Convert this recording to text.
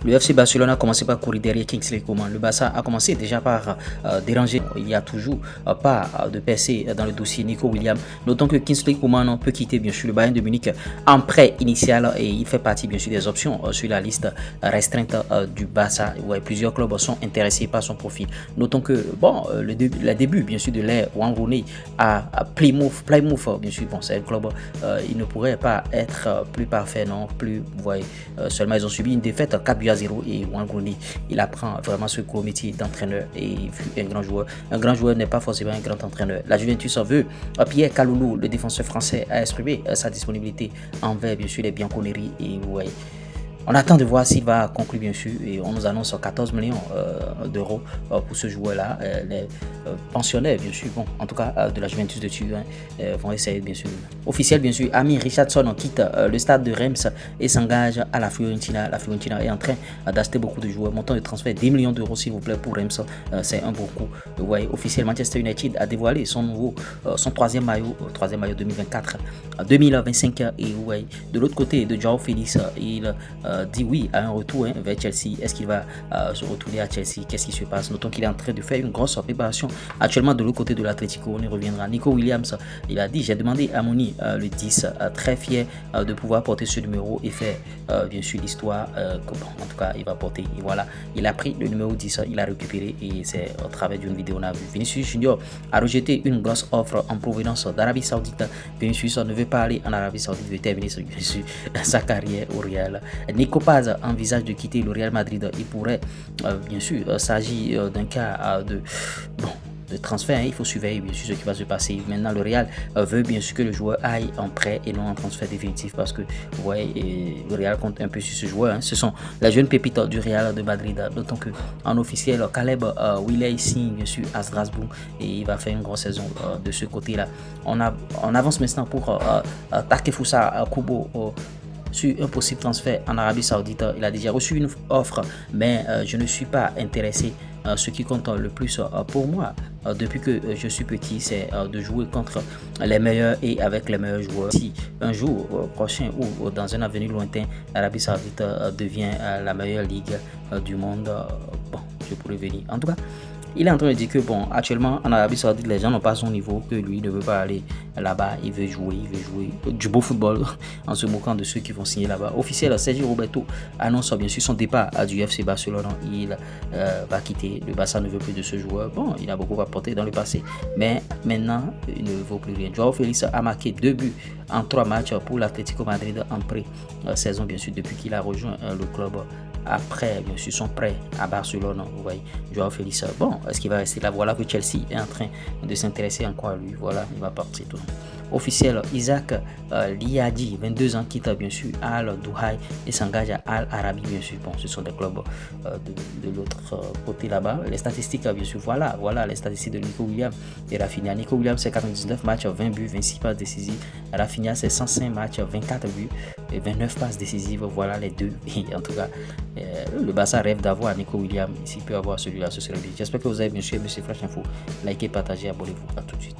Le FC Barcelone a commencé par courir derrière Kingsley Coman. Le Barça a commencé déjà par déranger. Il n'y a toujours pas de percée dans le dossier Nico Williams. Notons que Kingsley Coman peut quitter bien sûr le Bayern de Munich en prêt initial et il fait partie bien sûr des options sur la liste restreinte du Barça. Ouais, plusieurs clubs sont intéressés par son profil. Notons que bon, le début bien sûr de l'ère Wayne Rooney à Plymouth bien sûr, bon, c'est un club, il ne pourrait pas être plus parfait, non plus. Vous voyez, seulement ils ont subi une défaite 4-0 et Wayne Rooney, il apprend vraiment ce gros métier d'entraîneur et fut un grand joueur. Un grand joueur n'est pas forcément un grand entraîneur. La Juventus en veut. Pierre Kaloulou, le défenseur français, a exprimé sa disponibilité envers bien sûr les Bianconeri et ouais. On attend de voir s'il va conclure bien sûr et on nous annonce 14 millions d'euros pour ce joueur-là. Les pensionnaires bien sûr, bon, en tout cas de la Juventus de Turin vont essayer bien sûr. Officiel bien sûr, Ami Richardson quitte le stade de Reims et s'engage à la Fiorentina. La Fiorentina est en train d'acheter beaucoup de joueurs. Montant de transfert 10 millions d'euros s'il vous plaît pour Reims. C'est un bon coup. Ouais, officiel Manchester United a dévoilé son troisième maillot 2024-2025 et ouais, de l'autre côté de Joao Félix, il dit oui à un retour vers Chelsea. Est-ce qu'il va se retourner à Chelsea? Qu'est-ce qui se passe? Notons qu'il est en train de faire une grosse préparation actuellement de l'autre côté de l'Atlético. On y reviendra. Nico Williams, il a dit, j'ai demandé à Mouni le 10, très fier de pouvoir porter ce numéro et faire bien sûr l'histoire en tout cas il va porter. Et voilà, il a pris le numéro 10, il a récupéré et c'est au travers d'une vidéo on a vu. Vinicius Junior a rejeté une grosse offre en provenance d'Arabie Saoudite. Vinicius ne veut pas aller en Arabie Saoudite, il veut terminer sa carrière au Real. Nico Paz envisage de quitter le Real Madrid. Il pourrait bien sûr s'agir d'un cas de transfert, il faut surveiller bien sûr ce qui va se passer. Maintenant le Real veut bien sûr que le joueur aille en prêt et non en transfert définitif parce que vous voyez le Real compte un peu sur ce joueur. Ce sont les jeunes pépites du Real de Madrid, d'autant que en officiel Caleb Wiley signe bien sûr à Strasbourg et il va faire une grosse saison de ce côté là. On avance maintenant pour Takefusa Kubo sur un possible transfert en Arabie Saoudite. Il a déjà reçu une offre, mais je ne suis pas intéressé. Ce qui compte le plus pour moi depuis que je suis petit, c'est de jouer contre les meilleurs et avec les meilleurs joueurs. Si un jour prochain ou dans un avenir lointain, l'Arabie Saoudite devient la meilleure ligue du monde, bon, je pourrais venir. En tout cas, il est en train de dire que bon, actuellement en Arabie Saoudite, les gens n'ont pas son niveau, que lui ne veut pas aller là-bas, il veut jouer du beau football en se moquant de ceux qui vont signer là-bas. Officiel, Sergio Roberto annonce bien sûr son départ du FC Barcelone. Il va quitter. Le Barça ne veut plus de ce joueur. Bon, il a beaucoup apporté dans le passé, mais maintenant il ne vaut plus rien. Joao Félix a marqué 2 buts en 3 matchs pour l'Atlético Madrid en pré-saison bien sûr depuis qu'il a rejoint le club. Après bien sûr son prêt à Barcelone, vous voyez, Joao Félix, bon, est-ce qu'il va rester là? Voilà que Chelsea est en train de s'intéresser encore à lui, voilà, il va partir tout. Officiel, Isaac Liadi, 22 ans, quitte bien sûr Al Duhail et s'engage à Al Arabi bien sûr. Bon, ce sont des clubs de l'autre côté là-bas. Les statistiques bien sûr, voilà les statistiques de Nico Williams et Rafinha. Nico Williams c'est 99 matchs, 20 buts, 26 passes décisives. Rafinha c'est 105 matchs, 24 buts et 29 passes décisives. Voilà les deux. Et en tout cas, le Barça rêve d'avoir Nico Williams. S'il peut avoir celui-là, ce serait bien. J'espère que vous avez bien sûr aimé ce Flash Info. Likez, partagez, abonnez-vous. À tout de suite.